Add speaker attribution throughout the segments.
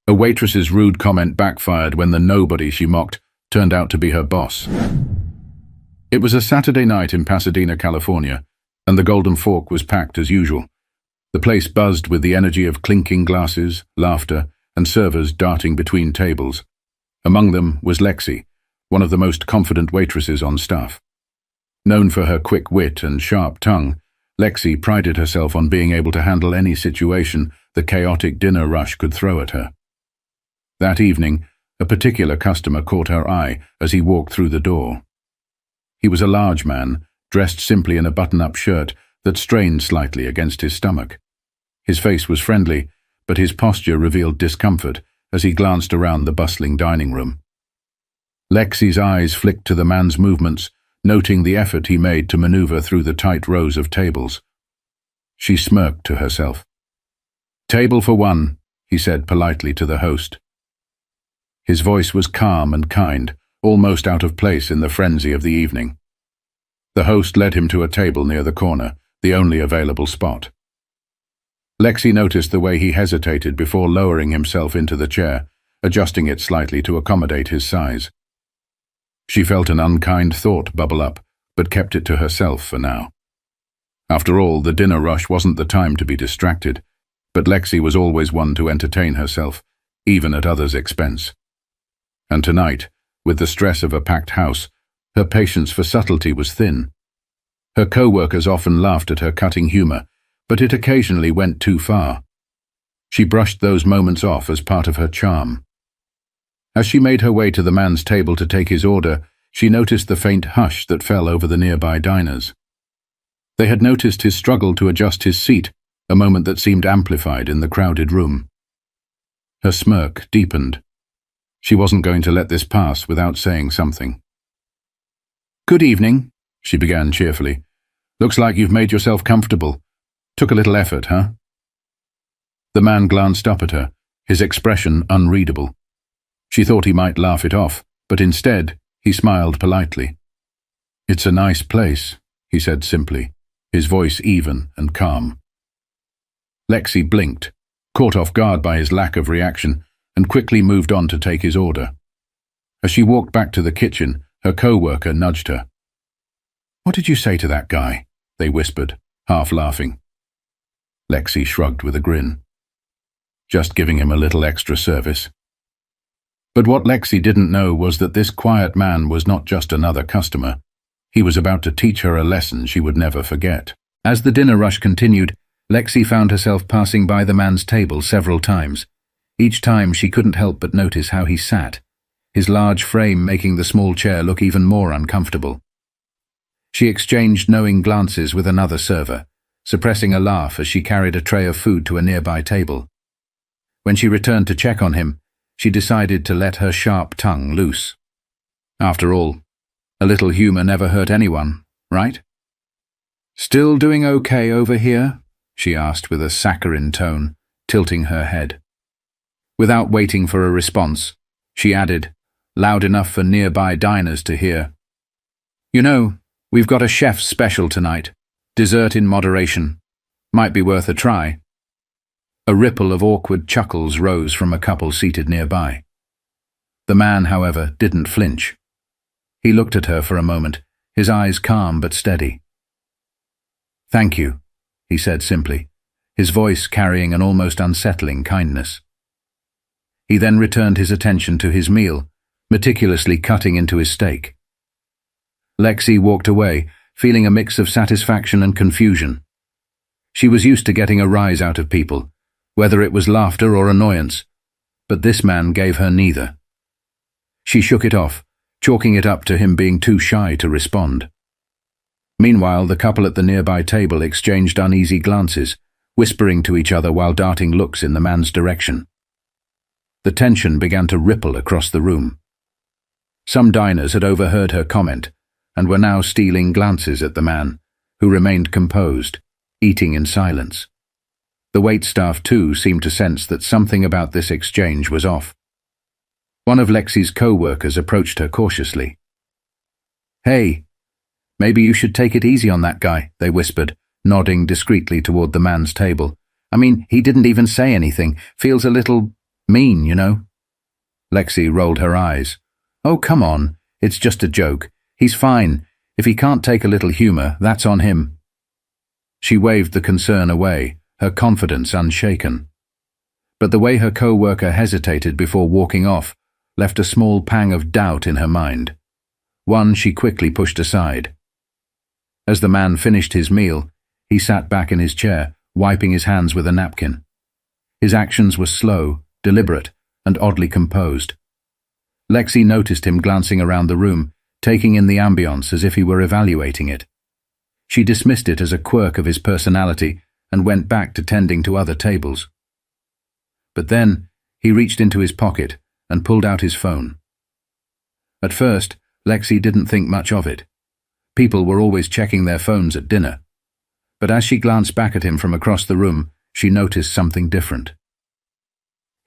Speaker 1: A waitress's rude comment backfired when the nobody she mocked turned out to be her boss. It was a Saturday night in Pasadena, California, and the Golden Fork was packed as usual. The place buzzed with the energy of clinking glasses, laughter, and servers darting between tables. Among them was Lexi, one of the most confident waitresses on staff. Known for her quick wit and sharp tongue, Lexi prided herself on being able to handle any situation the chaotic dinner rush could throw at her. That evening, a particular customer caught her eye as he walked through the door. He was a large man, dressed simply in a button-up shirt that strained slightly against his stomach. His face was friendly, but his posture revealed discomfort as he glanced around the bustling dining room. Lexi's eyes flicked to the man's movements, noting the effort he made to maneuver through the tight rows of tables. She smirked to herself. "Table for one," he said politely to the host. His voice was calm and kind, almost out of place in the frenzy of the evening. The host led him to a table near the corner, the only available spot. Lexi noticed the way he hesitated before lowering himself into the chair, adjusting it slightly to accommodate his size. She felt an unkind thought bubble up, but kept it to herself for now. After all, the dinner rush wasn't the time to be distracted, but Lexi was always one to entertain herself, even at others' expense. And tonight, with the stress of a packed house, her patience for subtlety was thin. Her co-workers often laughed at her cutting humor, but it occasionally went too far. She brushed those moments off as part of her charm. As she made her way to the man's table to take his order, she noticed the faint hush that fell over the nearby diners. They had noticed his struggle to adjust his seat, a moment that seemed amplified in the crowded room. Her smirk deepened. She wasn't going to let this pass without saying something. "Good evening," she began cheerfully. "Looks like you've made yourself comfortable. Took a little effort, huh?" The man glanced up at her, his expression unreadable. She thought he might laugh it off, but instead, he smiled politely. "It's a nice place," he said simply, his voice even and calm. Lexi blinked, caught off guard by his lack of reaction, and quickly moved on to take his order. As she walked back to the kitchen, her co-worker nudged her. "What did you say to that guy?" they whispered, half laughing. Lexi shrugged with a grin. "Just giving him a little extra service." But what Lexi didn't know was that this quiet man was not just another customer. He was about to teach her a lesson she would never forget. As the dinner rush continued, Lexi found herself passing by the man's table several times. Each time she couldn't help but notice how he sat, his large frame making the small chair look even more uncomfortable. She exchanged knowing glances with another server, suppressing a laugh as she carried a tray of food to a nearby table. When she returned to check on him, she decided to let her sharp tongue loose. After all, a little humor never hurt anyone, right? "Still doing okay over here?" she asked with a saccharine tone, tilting her head. Without waiting for a response, she added, loud enough for nearby diners to hear, "You know, we've got a chef's special tonight. Dessert in moderation. Might be worth a try." A ripple of awkward chuckles rose from a couple seated nearby. The man, however, didn't flinch. He looked at her for a moment, his eyes calm but steady. "Thank you," he said simply, his voice carrying an almost unsettling kindness. He then returned his attention to his meal, meticulously cutting into his steak. Lexi walked away, feeling a mix of satisfaction and confusion. She was used to getting a rise out of people, whether it was laughter or annoyance, but this man gave her neither. She shook it off, chalking it up to him being too shy to respond. Meanwhile, the couple at the nearby table exchanged uneasy glances, whispering to each other while darting looks in the man's direction. The tension began to ripple across the room. Some diners had overheard her comment and were now stealing glances at the man, who remained composed, eating in silence. The waitstaff, too, seemed to sense that something about this exchange was off. One of Lexi's co-workers approached her cautiously. "Hey, maybe you should take it easy on that guy," they whispered, nodding discreetly toward the man's table. "I mean, he didn't even say anything. Feels a little Mean, you know. Lexi rolled her eyes. Oh, come on. It's just a joke. He's fine. If he can't take a little humor, that's on him. She waved the concern away, her confidence unshaken. But the way her co-worker hesitated before walking off left a small pang of doubt in her mind. One she quickly pushed aside. As the man finished his meal, he sat back in his chair, wiping his hands with a napkin. His actions were slow, deliberate, and oddly composed. Lexi noticed him glancing around the room, taking in the ambience as if he were evaluating it. She dismissed it as a quirk of his personality and went back to tending to other tables. But then, he reached into his pocket and pulled out his phone. At first, Lexi didn't think much of it. People were always checking their phones at dinner. But as she glanced back at him from across the room, she noticed something different.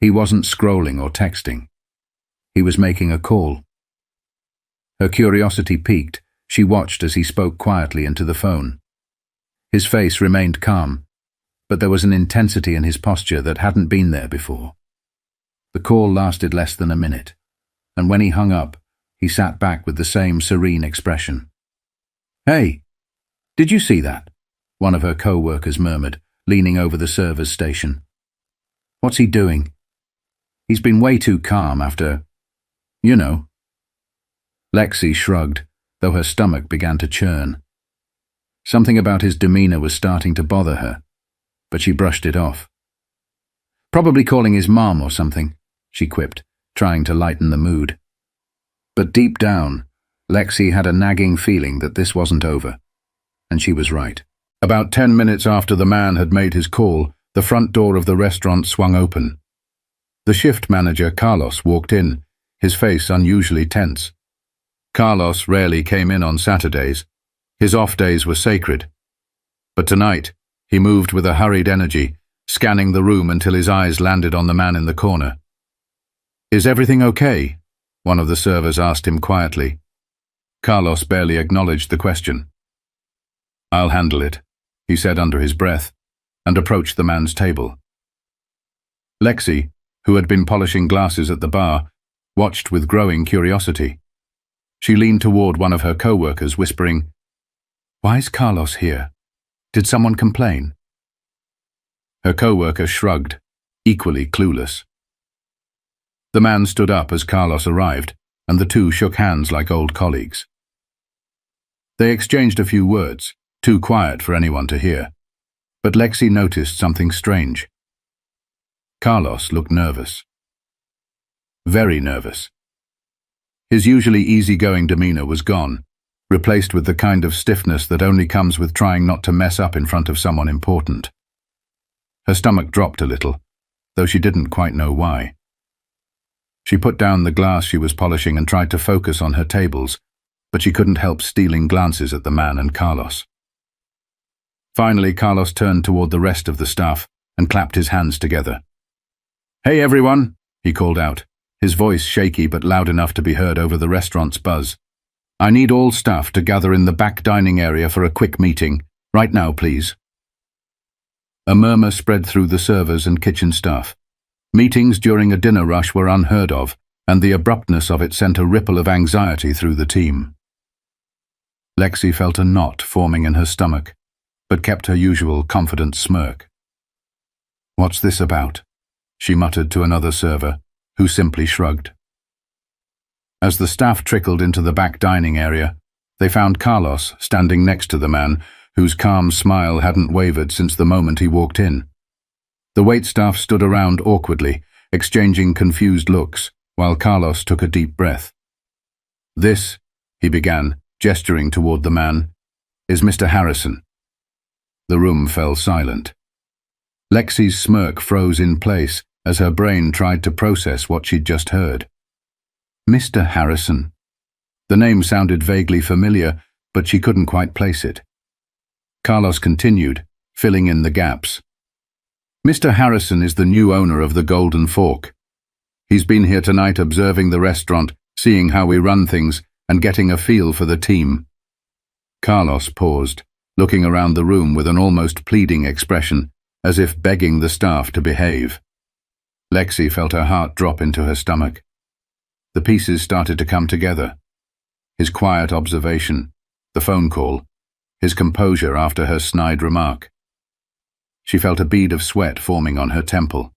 Speaker 1: He wasn't scrolling or texting. He was making a call. Her curiosity piqued. She watched as he spoke quietly into the phone. His face remained calm, but there was an intensity in his posture that hadn't been there before. The call lasted less than a minute, and when he hung up, he sat back with the same serene expression. "Hey, did you see that?" one of her co-workers murmured, leaning over the server's station. "What's he doing? He's been way too calm after, you know." Lexi shrugged, though her stomach began to churn. Something about his demeanor was starting to bother her, but she brushed it off. "Probably calling his mom or something," she quipped, trying to lighten the mood. But deep down, Lexi had a nagging feeling that this wasn't over, and she was right. About 10 minutes after the man had made his call, the front door of the restaurant swung open. The shift manager, Carlos, walked in, his face unusually tense. Carlos rarely came in on Saturdays. His off days were sacred. But tonight, he moved with a hurried energy, scanning the room until his eyes landed on the man in the corner. "Is everything okay?" one of the servers asked him quietly. Carlos barely acknowledged the question. "I'll handle it," he said under his breath, and approached the man's table. Lexi, who had been polishing glasses at the bar, watched with growing curiosity. She leaned toward one of her co-workers, whispering, "Why's Carlos here? Did someone complain?" Her co-worker shrugged, equally clueless. The man stood up as Carlos arrived, and the two shook hands like old colleagues. They exchanged a few words, too quiet for anyone to hear, but Lexi noticed something strange. Carlos looked nervous. Very nervous. His usually easygoing demeanor was gone, replaced with the kind of stiffness that only comes with trying not to mess up in front of someone important. Her stomach dropped a little, though she didn't quite know why. She put down the glass she was polishing and tried to focus on her tables, but she couldn't help stealing glances at the man and Carlos. Finally, Carlos turned toward the rest of the staff and clapped his hands together. "Hey everyone," he called out, his voice shaky but loud enough to be heard over the restaurant's buzz. "I need all staff to gather in the back dining area for a quick meeting. Right now, please." A murmur spread through the servers and kitchen staff. Meetings during a dinner rush were unheard of, and the abruptness of it sent a ripple of anxiety through the team. Lexi felt a knot forming in her stomach, but kept her usual confident smirk. "What's this about?" she muttered to another server, who simply shrugged. As the staff trickled into the back dining area, they found Carlos standing next to the man, whose calm smile hadn't wavered since the moment he walked in. The waitstaff stood around awkwardly, exchanging confused looks, while Carlos took a deep breath. "This," he began, gesturing toward the man, "is Mr. Harrison." The room fell silent. Lexi's smirk froze in place as her brain tried to process what she'd just heard. Mr. Harrison. The name sounded vaguely familiar, but she couldn't quite place it. Carlos continued, filling in the gaps. "Mr. Harrison is the new owner of the Golden Fork. He's been here tonight observing the restaurant, seeing how we run things, and getting a feel for the team." Carlos paused, looking around the room with an almost pleading expression, as if begging the staff to behave. Lexi felt her heart drop into her stomach. The pieces started to come together. His quiet observation, the phone call, his composure after her snide remark. She felt a bead of sweat forming on her temple.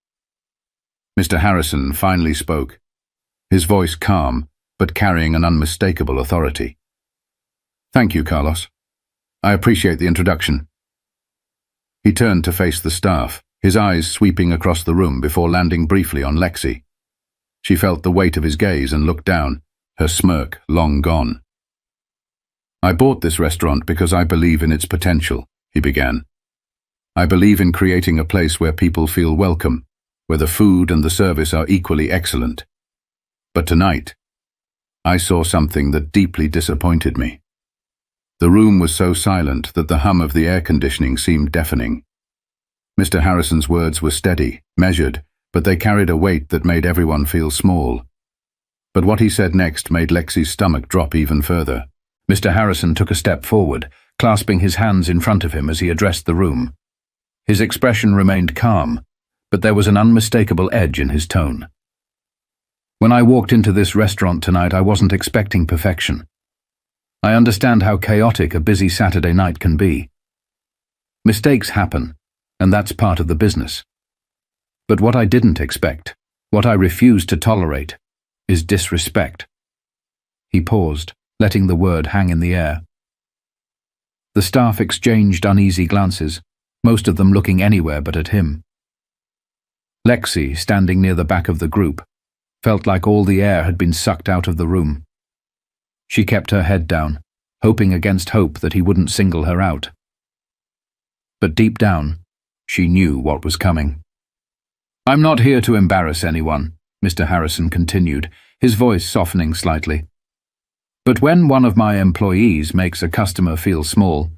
Speaker 1: Mr. Harrison finally spoke, his voice calm, but carrying an unmistakable authority. "Thank you, Carlos. I appreciate the introduction." He turned to face the staff, his eyes sweeping across the room before landing briefly on Lexi. She felt the weight of his gaze and looked down, her smirk long gone. "I bought this restaurant because I believe in its potential," he began. "I believe in creating a place where people feel welcome, where the food and the service are equally excellent. But tonight, I saw something that deeply disappointed me. The room was so silent that the hum of the air conditioning seemed deafening. Mr. Harrison's words were steady, measured, but they carried a weight that made everyone feel small. But what he said next made Lexi's stomach drop even further. Mr. Harrison took a step forward, clasping his hands in front of him as he addressed the room. His expression remained calm, but there was an unmistakable edge in his tone. "When I walked into this restaurant tonight, I wasn't expecting perfection. I understand how chaotic a busy Saturday night can be. Mistakes happen, and that's part of the business. But what I didn't expect, what I refuse to tolerate, is disrespect." He paused, letting the word hang in the air. The staff exchanged uneasy glances, most of them looking anywhere but at him. Lexi, standing near the back of the group, felt like all the air had been sucked out of the room. She kept her head down, hoping against hope that he wouldn't single her out. But deep down, she knew what was coming. "I'm not here to embarrass anyone," Mr. Harrison continued, his voice softening slightly. "But when one of my employees makes a customer feel small,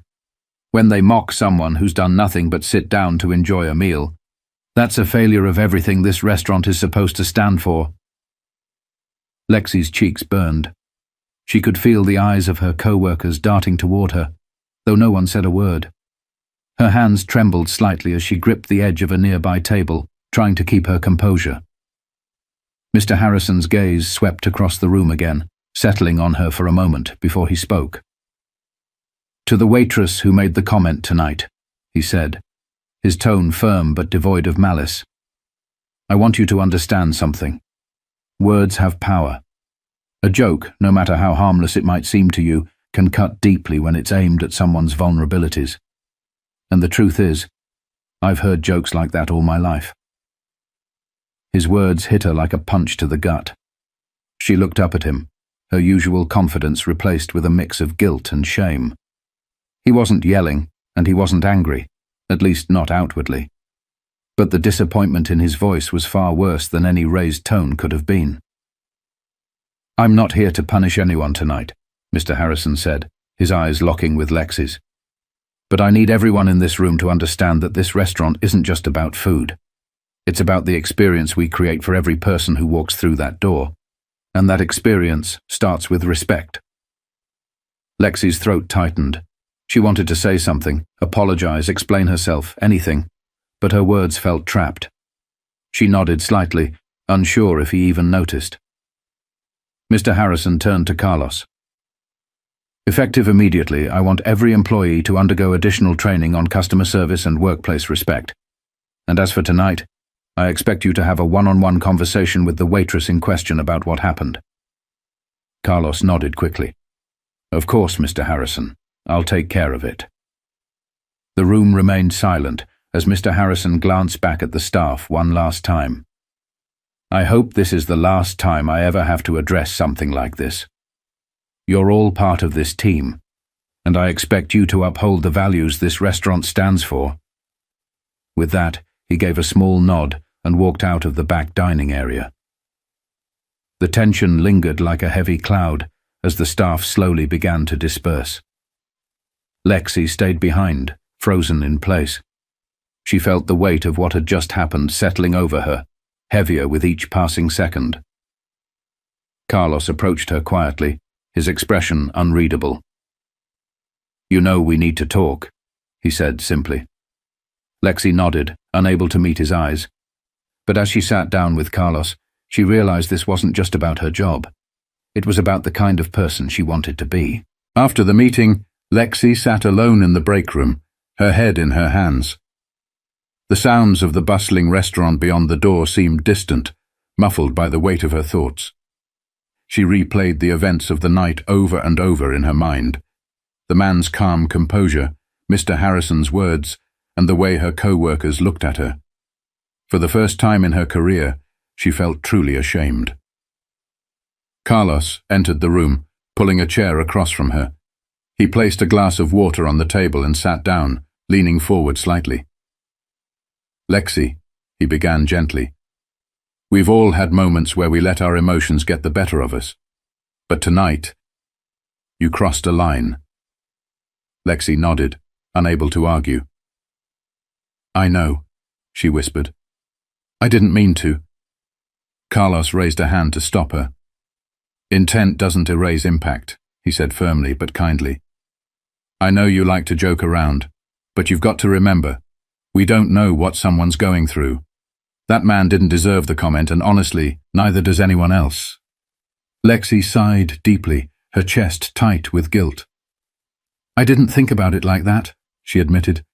Speaker 1: when they mock someone who's done nothing but sit down to enjoy a meal, that's a failure of everything this restaurant is supposed to stand for." Lexi's cheeks burned. She could feel the eyes of her co-workers darting toward her, though no one said a word. Her hands trembled slightly as she gripped the edge of a nearby table, trying to keep her composure. Mr. Harrison's gaze swept across the room again, settling on her for a moment before he spoke. "To the waitress who made the comment tonight," he said, his tone firm but devoid of malice. "I want you to understand something. Words have power. A joke, no matter how harmless it might seem to you, can cut deeply when it's aimed at someone's vulnerabilities. And the truth is, I've heard jokes like that all my life." His words hit her like a punch to the gut. She looked up at him, her usual confidence replaced with a mix of guilt and shame. He wasn't yelling, and he wasn't angry, at least not outwardly. But the disappointment in his voice was far worse than any raised tone could have been. "I'm not here to punish anyone tonight," Mr. Harrison said, his eyes locking with Lexi's. "But I need everyone in this room to understand that this restaurant isn't just about food. It's about the experience we create for every person who walks through that door. And that experience starts with respect." Lexi's throat tightened. She wanted to say something, apologize, explain herself, anything, but her words felt trapped. She nodded slightly, unsure if he even noticed. Mr. Harrison turned to Carlos. "Effective immediately, I want every employee to undergo additional training on customer service and workplace respect. And as for tonight, I expect you to have a one-on-one conversation with the waitress in question about what happened." Carlos nodded quickly. "Of course, Mr. Harrison. I'll take care of it." The room remained silent as Mr. Harrison glanced back at the staff one last time. "I hope this is the last time I ever have to address something like this. You're all part of this team, and I expect you to uphold the values this restaurant stands for." With that, he gave a small nod and walked out of the back dining area. The tension lingered like a heavy cloud as the staff slowly began to disperse. Lexi stayed behind, frozen in place. She felt the weight of what had just happened settling over her, heavier with each passing second. Carlos approached her quietly, his expression unreadable. "You know we need to talk," he said simply. Lexi nodded, unable to meet his eyes.
Speaker 2: But as she sat down with Carlos, she realized this wasn't just about her job. It was about the kind of person she wanted to be. After the meeting, Lexi sat alone in the break room, her head in her hands. The sounds of the bustling restaurant beyond the door seemed distant, muffled by the weight of her thoughts. She replayed the events of the night over and over in her mind. The man's calm composure, Mr. Harrison's words, and the way her co-workers looked at her. For the first time in her career, she felt truly ashamed. Carlos entered the room, pulling a chair across from her. He placed a glass of water on the table and sat down, leaning forward slightly. "Lexi," he began gently, "we've all had moments where we let our emotions get the better of us. But tonight, you crossed a line." Lexi nodded, unable to argue. "I know," she whispered. "I didn't mean to." Carlos raised a hand to stop her. "Intent doesn't erase impact," he said firmly but kindly. "I know you like to joke around, but you've got to remember, we don't know what someone's going through. That man didn't deserve the comment, and honestly, neither does anyone else." Lexi sighed deeply, her chest tight with guilt. "I didn't think about it like that," she admitted.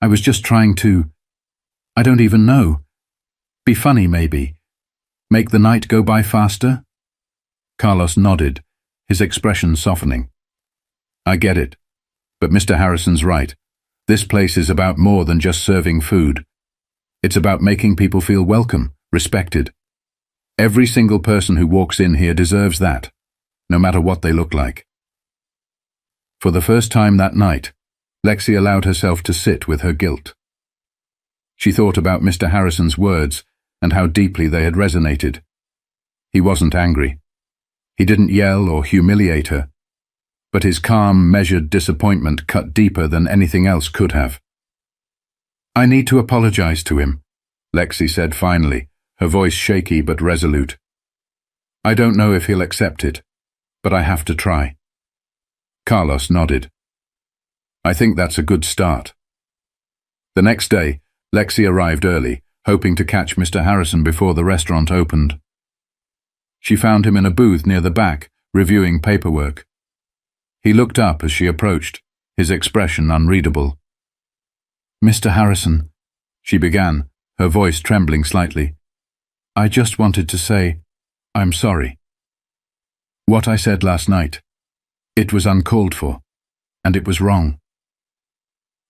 Speaker 2: "I was just trying to, I don't even know. Be funny, maybe. Make the night go by faster?" Carlos nodded, his expression softening. "I get it, but Mr. Harrison's right. This place is about more than just serving food. It's about making people feel welcome, respected. Every single person who walks in here deserves that, no matter what they look like." For the first time that night, Lexi allowed herself to sit with her guilt. She thought about Mr. Harrison's words and how deeply they had resonated. He wasn't angry. He didn't yell or humiliate her, but his calm, measured disappointment cut deeper than anything else could have. "I need to apologize to him," Lexi said finally, her voice shaky but resolute. "I don't know if he'll accept it, but I have to try." Carlos nodded. "I think that's a good start." The next day, Lexi arrived early, hoping to catch Mr. Harrison before the restaurant opened. She found him in a booth near the back, reviewing paperwork. He looked up as she approached, his expression unreadable. "Mr. Harrison," she began, her voice trembling slightly, "I just wanted to say, I'm sorry. What I said last night, it was uncalled for, and it was wrong.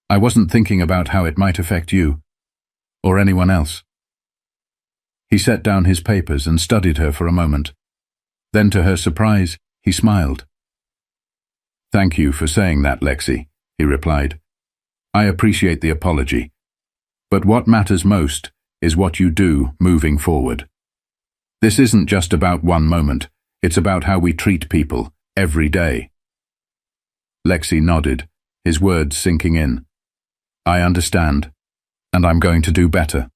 Speaker 2: I wasn't thinking about how it might affect you, or anyone else." He set down his papers and studied her for a moment. Then, to her surprise, he smiled. "Thank you for saying that, Lexi," he replied. "I appreciate the apology. But what matters most is what you do moving forward. This isn't just about one moment, it's about how we treat people every day." Lexi nodded, his words sinking in. "I understand, and I'm going to do better."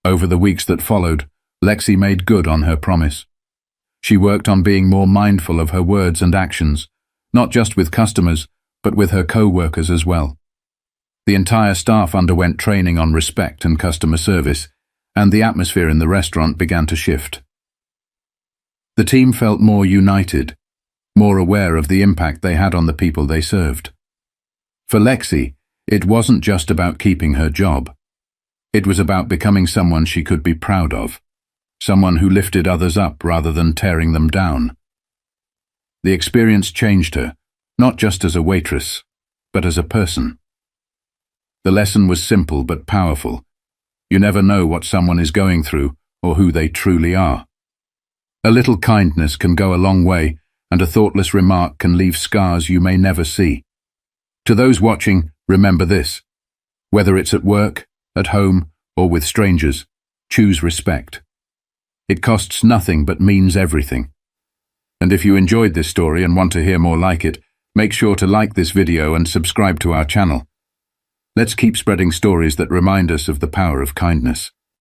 Speaker 2: Over the weeks that followed, Lexi made good on her promise. She worked on being more mindful of her words and actions, not just with customers, but with her co-workers as well. The entire staff underwent training on respect and customer service, and the atmosphere in the restaurant began to shift. The team felt more united, more aware of the impact they had on the people they served. For Lexi, it wasn't just about keeping her job. It was about becoming someone she could be proud of, someone who lifted others up rather than tearing them down. The experience changed her, not just as a waitress, but as a person. The lesson was simple but powerful. You never know what someone is going through or who they truly are. A little kindness can go a long way, and a thoughtless remark can leave scars you may never see. To those watching, remember this. Whether it's at work, at home, or with strangers, choose respect. It costs nothing but means everything. And if you enjoyed this story and want to hear more like it, make sure to like this video and subscribe to our channel. Let's keep spreading stories that remind us of the power of kindness.